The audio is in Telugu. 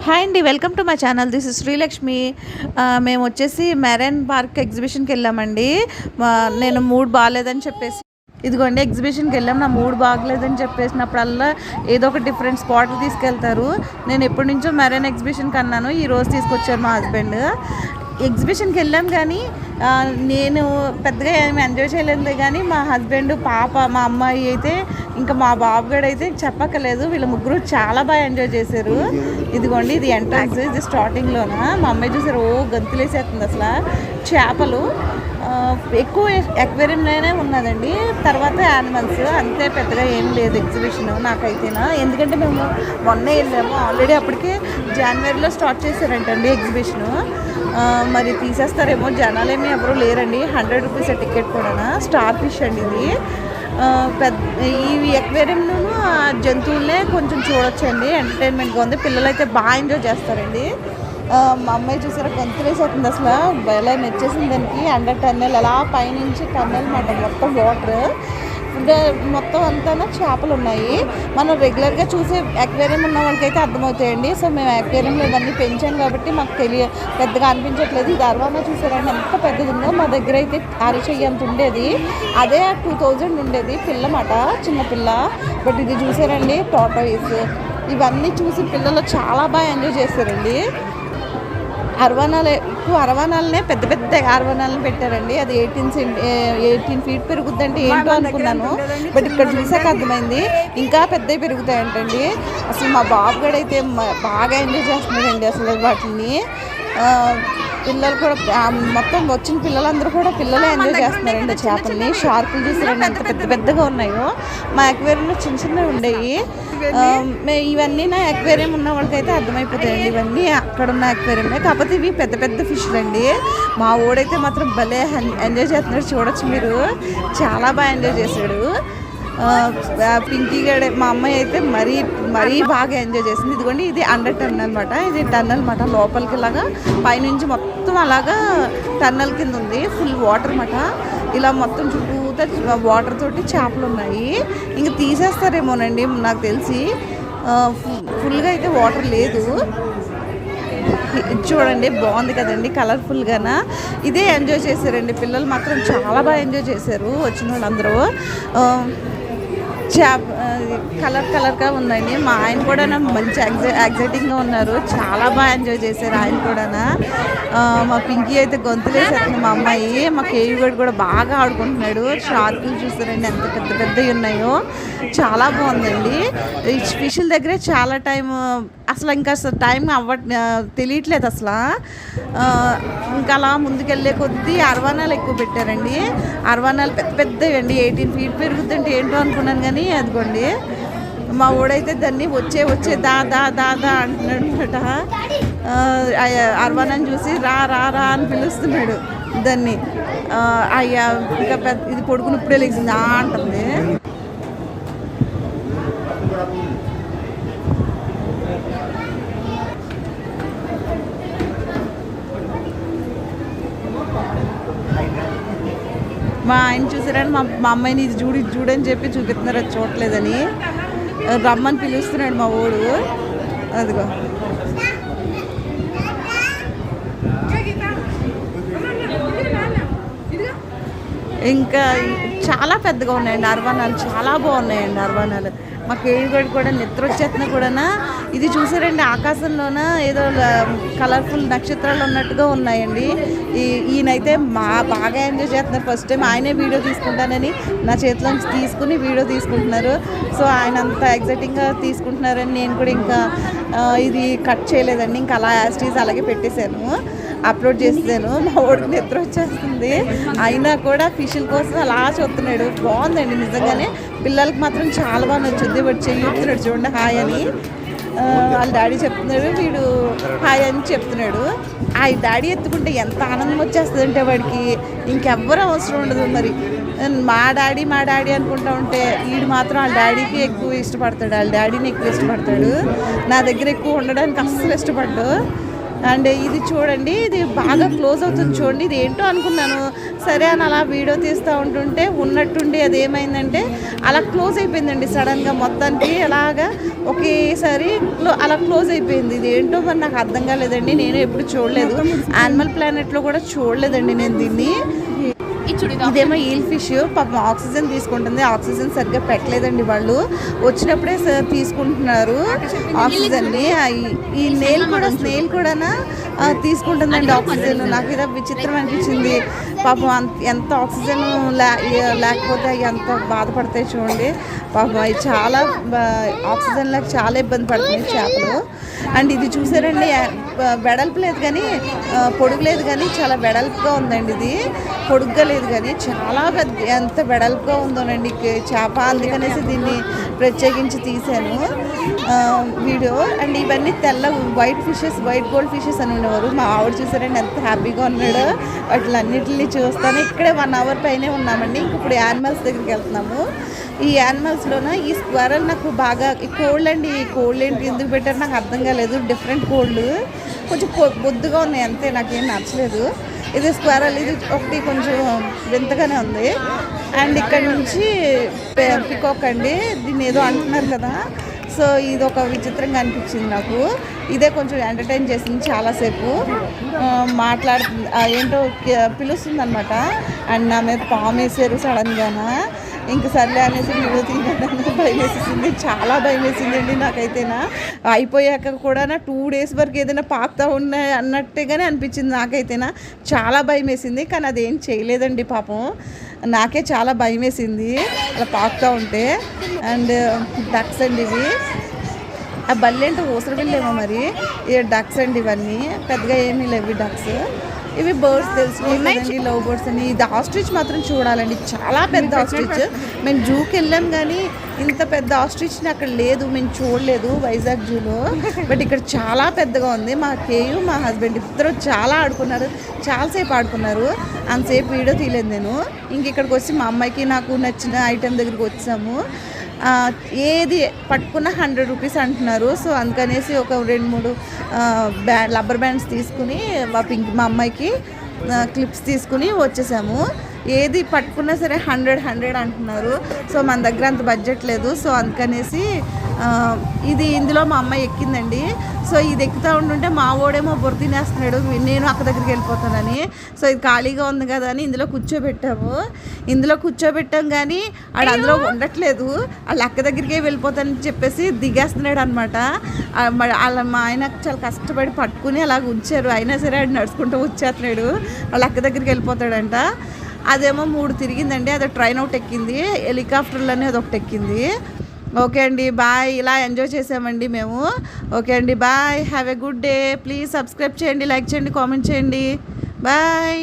హాయ్ అండి, welcome to my channel. This is Srilakshmi. మేము వచ్చేసి మెరైన్ పార్క్ ఎగ్జిబిషన్కి వెళ్ళామండి. నేను మూడ్ బాగాలేదని చెప్పేసి ఇదిగోండి ఎగ్జిబిషన్కి వెళ్ళాం. నా మూడ్ బాగలేదని చెప్పేసినప్పుడల్లా ఏదో ఒక డిఫరెంట్ స్పాట్కి తీసుకెళ్తారు. నేను ఎప్పటి నుంచో మెరైన్ ఎగ్జిబిషన్కి అన్నాను, ఈరోజు తీసుకొచ్చారు మా హస్బెండ్. ఎగ్జిబిషన్కి వెళ్ళాం కానీ నేను పెద్దగా ఏమి ఎంజాయ్ చేయలేదు. కానీ మా హస్బెండ్, పాప, మా అమ్మాయి అయితే ఇంకా మా బాబుగాడు అయితే చెప్పక్కలేదు. వీళ్ళ ముగ్గురు చాలా బాగా ఎంజాయ్ చేశారు. ఇదిగోండి ఇది ఎంట్రన్స్, ఇది స్టార్టింగ్లోన మా అమ్మాయి చూసారు, గంతులేసేస్తుంది అసలు. చేపలు ఎక్కువ ఎక్వేరియంలోనే ఉన్నదండి. తర్వాత యానిమల్స్ అంతే, పెద్దగా ఏం లేదు ఎగ్జిబిషన్ నాకైతేనా. ఎందుకంటే మేము మొన్నే వెళ్ళాము ఆల్రెడీ, అప్పటికే జనవరిలో స్టార్ట్ చేశారంటండి ఎగ్జిబిషను. మరి తీసేస్తారేమో, జనాలేమీ ఎవరు లేరండి. 100 రూపీస్ టికెట్ కూడా. స్టార్ ఫిష్ అండి ఇది. ఈ ఎక్వేరియంలోనూ జంతువులనే కొంచెం చూడొచ్చండి, ఎంటర్టైన్మెంట్గా ఉంది. పిల్లలు అయితే బాగా ఎంజాయ్ చేస్తారండి. మా అమ్మాయి చూసారా, గొంతులేసేస్తుంది అసలు, భలే నచ్చేసింది దానికి. అండర్ టన్నెల్ అలా పైనుంచి టన్నెల్ మాట, మొత్తం వాటర్ మొత్తం అంతా చేపలు ఉన్నాయి. మనం రెగ్యులర్గా చూసే అక్వేరియం ఉన్న వాళ్ళకైతే అర్థమవుతాయండి. సో మేము అక్వేరియంలో ఇవన్నీ పెంచాం కాబట్టి మాకు పెద్దగా అనిపించట్లేదు. ఇది అర్వానా చూసారండి ఎంత పెద్దది ఉందో. మా దగ్గర అయితే అరిచెయ్యి అంత ఉండేది, అదే 2000 ఉండేది పిల్లమాట, చిన్న పిల్ల. బట్ ఇది చూసారండి టార్టాయిస్. ఇవన్నీ చూసి పిల్లలు చాలా బాగా ఎంజాయ్ చేశారండి. అరవానాలనే పెద్ద పెద్ద అరవానాలను పెట్టారండి. అది 18 ఫీట్ పెరుగుద్దంటే ఏంటో అనుకున్నాను, బట్ ఇక్కడ చూసాక అర్థమైంది ఇంకా పెద్దవి పెరుగుతాయంటండి. అసలు మా బాబు గడ అయితే బాగా ఎంజాయ్ చేస్తున్నాడండి అసలు వాటిని. పిల్లలు కూడా మొత్తం వచ్చిన పిల్లలందరూ కూడా పిల్లలే ఎంజాయ్ చేస్తున్నారండి చేపల్ని. షార్కులు చూసారండి ఎంత పెద్ద పెద్దగా ఉన్నాయో. మా అక్వేరియంలో చిన్న చిన్నవి ఉండేవి. ఇవన్నీ నా అక్వేరియం ఉన్న వాళ్ళకైతే అర్థమైపోతాయండి, ఇవన్నీ అక్కడ ఉన్న అక్వేరియంలో. కాకపోతే ఇవి పెద్ద పెద్ద ఫిష్లు అండి. మా ఓడైతే మాత్రం భలే ఎంజాయ్ చేస్తున్నాడు, చూడొచ్చు మీరు, చాలా బాగా ఎంజాయ్ చేశాడు. పింకీ గడే మా అమ్మాయి అయితే మరీ బాగా ఎంజాయ్ చేసింది. ఇదిగోండి ఇది అండర్ టన్నల్ అనమాట. ఇది టన్నల్ అనమాట, లోపలికి ఇలాగా పైనుంచి మొత్తం అలాగా టన్నల్ కింద ఉంది. ఫుల్ వాటర్ అనమాట. ఇలా మొత్తం చుట్టూతా వాటర్ తోటి చేపలు ఉన్నాయి. ఇంక తీసేస్తారేమోనండి నాకు తెలిసి. ఫుల్గా అయితే వాటర్ లేదు. చూడండి బాగుంది కదండి, కలర్ఫుల్గానా. ఇదే ఎంజాయ్ చేశారండి పిల్లలు మాత్రం, చాలా బాగా ఎంజాయ్ చేశారు వచ్చిన వాళ్ళందరూ. కలర్గా ఉందండి. మా ఆయన కూడా మంచి ఎగ్జైటింగ్గా ఉన్నారు, చాలా బాగా ఎంజాయ్ చేశారు ఆయన కూడా. మా పింకీ అయితే గొంతులేసేస్తుంది మా అమ్మాయి. మా కేవిగడ్ కూడా బాగా ఆడుకుంటున్నాడు. షార్కులు చూస్తారండి ఎంత పెద్ద పెద్దవి ఉన్నాయో, చాలా బాగుందండి. ఈ ఫిష్ల దగ్గరే చాలా టైం, అసలు ఇంకా టైం తెలియట్లేదు అసలు. ఇంకా అలా ముందుకెళ్ళే కొద్దీ అరవానాలు ఎక్కువ పెట్టారండి. అరవానాలు పెద్ద పెద్దవి అండి, 18 ఫీట్ పెరుగుతుంటే ఏంటో అనుకున్నాను. కానీ అదిగోండి మా ఊడైతే దాన్ని వచ్చే దా అంటున్నాడు అనమాట. అరవానాన్ని చూసి రా అని పిలుస్తున్నాడు దాన్ని. అయ్యా ఇంకా ఇది పొడుకుని ఇప్పుడే లేచింది అంటుంది. మా ఆయన చూసారని మా అమ్మాయిని ఇది చూడని చెప్పి చూపిస్తున్నారు, అది చూడలేదని. రమ్మని పిలుస్తున్నాడు మా ఊడు. అదిగో ఇంకా చాలా పెద్దగా ఉన్నాయండి అరవానాలు, చాలా బాగున్నాయండి అరవానాలు. మా కేవిగడ్ కూడా నిద్ర వచ్చేస్తున్నా కూడా. ఇది చూసారండి ఆకాశంలోన ఏదో కలర్ఫుల్ నక్షత్రాలు ఉన్నట్టుగా ఉన్నాయండి. ఈయనైతే బాగా ఎంజాయ్ చేస్తున్నారు. ఫస్ట్ టైం ఆయనే వీడియో తీసుకుంటానని నా చేతిలోంచి తీసుకుని వీడియో తీసుకుంటున్నారు. సో ఆయన అంత ఎగ్జైటింగ్గా తీసుకుంటున్నారని నేను కూడా ఇంకా ఇది కట్ చేయలేదండి, ఇంకా అలా యాస్టీస్ అలాగే పెట్టేశాను, అప్లోడ్ చేసాను. మా ఊడికి నిద్ర వచ్చేస్తుంది, అయినా కూడా ఫిష్ల కోసం అలా చూస్తున్నాడు. బాగుందండి నిజంగానే, పిల్లలకి మాత్రం చాలా బాగా నచ్చుద్ది. వాడు చెప్తున్నాడు చూడండి హాయ్ అని. వాళ్ళ డాడీ చెప్తున్నాడు, వీడు హాయ్ అని చెప్తున్నాడు. ఆ డాడీ ఎత్తుకుంటే ఎంత ఆనందం వచ్చేస్తుందంటే వాడికి ఇంకెవ్వరూ అవసరం ఉండదు. మరి మా డాడీ అనుకుంటా ఉంటే వీడు మాత్రం వాళ్ళ డాడీకి ఎక్కువ ఇష్టపడతాడు, వాళ్ళ డాడీని ఎక్కువ ఇష్టపడతాడు. నా దగ్గర ఎక్కువ ఉండడానికి అస్సలు ఇష్టపడ్డాడు. అండ్ ఇది చూడండి, ఇది బాగా క్లోజ్ అవుతుంది చూడండి. ఇది ఏంటో అనుకున్నాను, సరే అని అలా వీడియో తీస్తూ ఉంటుంటే ఉన్నట్టుండి అది ఏమైందంటే అలా క్లోజ్ అయిపోయిందండి సడన్గా మొత్తానికి. అలాగా ఒకేసారి అలా క్లోజ్ అయిపోయింది. ఇది ఏంటో మరి నాకు అర్థం కాలేదండి. నేను ఎప్పుడు చూడలేదు, యానిమల్ ప్లానెట్లో కూడా చూడలేదండి నేను దీన్ని. ఇదేమో ఈల్ ఫిష్ పాపం ఆక్సిజన్ తీసుకుంటుంది. ఆక్సిజన్ సరిగ్గా పెట్టలేదండి వాళ్ళు, వచ్చినప్పుడే తీసుకుంటున్నారు ఆక్సిజన్ని. ఈ స్నేల్ కూడా తీసుకుంటుందండి ఆక్సిజన్. నాకు ఇది విచిత్రం అనిపించింది. పాపం ఎంత ఆక్సిజన్ లేకపోతే అవి ఎంత బాధపడతాయి చూడండి. పాపం అవి చాలా ఆక్సిజన్ లేక చాలా ఇబ్బంది పడుతున్నాయి చేపలు. అండ్ ఇది చూసారండి, వెడల్పు లేదు కానీ పొడుగు లేదు కానీ చాలా వెడల్పుగా ఉందండి. ఇది పొడుగ్గా లేదు కానీ చాలా పెద్ద, ఎంత వెడల్పుగా ఉందోనండి చేప. అందుకనేసి దీన్ని ప్రత్యేకించి తీశాను వీడియో. అండ్ ఇవన్నీ తెల్ల white fishes, white gold fishes అని ఉండేవారు. మా ఆవిడ చూసారండి ఎంత హ్యాపీగా ఉన్నాడో వాటిలన్నిటిని చూస్తాను. ఇక్కడే 1 అవర్ పైనే ఉన్నామండి. ఇంక ఇప్పుడు యానిమల్స్ దగ్గరికి వెళ్తున్నాము. ఈ యానిమల్స్లోన ఈ స్క్వరల్ నాకు బాగా, ఈ కోల్డ్ అండి, ఈ కోల్డ్ ఏంటి ఎందుకు పెట్టారు నాకు అర్థం కాలేదు. డిఫరెంట్ కోల్డ్, కొంచెం బొద్దుగా ఉన్నాయి అంతే, నాకేం నచ్చలేదు. ఇది స్క్వరల్, ఇది ఒకటి కొంచెం వింతగానే ఉంది. అండ్ ఇక్కడ నుంచి పికాక్ అండి, దీన్ని ఏదో అంటున్నారు కదా, సో ఇది ఒక విచిత్రంగా అనిపించింది నాకు. ఇదే కొంచెం ఎంటర్టైన్ చేసింది చాలాసేపు. మాట్లాడుతుంది ఏంటో పిలుస్తుంది అనమాట. అండ్ నా మీద పాము వేసారు సడన్గాన. ఇంక సర్లే అనేసి వీడియో తీయడానికి భయం వేసేసింది, చాలా భయం వేసిందండి నాకైతేనా. అయిపోయాక కూడా 2 days వరకు ఏదైనా పాకుతా ఉన్నాయి అన్నట్టుగానే అనిపించింది నాకైతేనా. చాలా భయం వేసింది, కానీ అదేం చేయలేదండి పాపం. నాకే చాలా భయం వేసింది అలా పాకుతూ ఉంటే. అండ్ డక్స్ అండి ఇవి, ఆ బల్లి అంటే ఊసర బిల్లేమో మరి. ఈ డక్స్ అండి ఇవన్నీ, పెద్దగా ఏమీ లేవు డక్స్. ఇవి బర్డ్స్ తెలుసుకోండి, లవ్ బర్డ్స్ అని. ఇది ఆస్ట్రిచ్ మాత్రం చూడాలండి, చాలా పెద్ద ఆస్ట్రిచ్. మేము జూకి వెళ్ళాం కానీ ఇంత పెద్ద ఆస్ట్రిచ్ని అక్కడ లేదు, మేము చూడలేదు వైజాగ్ జూలో. బట్ ఇక్కడ చాలా పెద్దగా ఉంది. మా కేయు మా హస్బెండ్ ఇద్దరు చాలా ఆడుకున్నారు, చాలాసేపు ఆడుకున్నారు. అంతసేపు వీడియో తీయలేదు నేను. ఇంక ఇక్కడికి వచ్చి మా అమ్మాయికి నాకు నచ్చిన ఐటెం దగ్గరికి వచ్చాము. ఏది పట్టుకున్న 100 rupees అంటున్నారు. సో అందుకనేసి ఒక 2-3 రబ్బర్ బ్యాండ్స్ తీసుకుని మా అమ్మాయికి క్లిప్స్ తీసుకుని వచ్చేసాము. ఏది పట్టుకున్నా సరే 100 అంటున్నారు. సో మన దగ్గర అంత బడ్జెట్ లేదు. సో అందుకనేసి ఇందులో మా అమ్మాయి ఎక్కిందండి. సో ఇది ఎక్కుతూ ఉంటుంటే మా ఓడేమో బుర్ర తినేస్తున్నాడు, నేను అక్క దగ్గరికి వెళ్ళిపోతానని. సో ఇది ఖాళీగా ఉంది కదా అని ఇందులో కూర్చోబెట్టాం కానీ ఆడు అందులో ఉండట్లేదు. వాళ్ళ అక్క దగ్గరికే వెళ్ళిపోతానని చెప్పేసి దిగేస్తున్నాడు అనమాట. వాళ్ళ మా ఆయన చాలా కష్టపడి పట్టుకుని అలాగ ఉంచారు, అయినా సరే ఆడు నడుచుకుంటూ వచ్చేస్తున్నాడు. వాళ్ళ అక్క దగ్గరికి వెళ్ళిపోతాడంట. అదేమో 3 తిరిగిందండి. అదే ట్రైన్ ఒకటి ఎక్కింది, హెలికాప్టర్లోనే అదొకటి ఎక్కింది. ఓకే అండి, బాయ్. ఇలా ఎంజాయ్ చేసామండి మేము. ఓకే అండి, bye. Have a good day. Please subscribe చేయండి, లైక్ చేయండి, కామెంట్ చేయండి. బాయ్.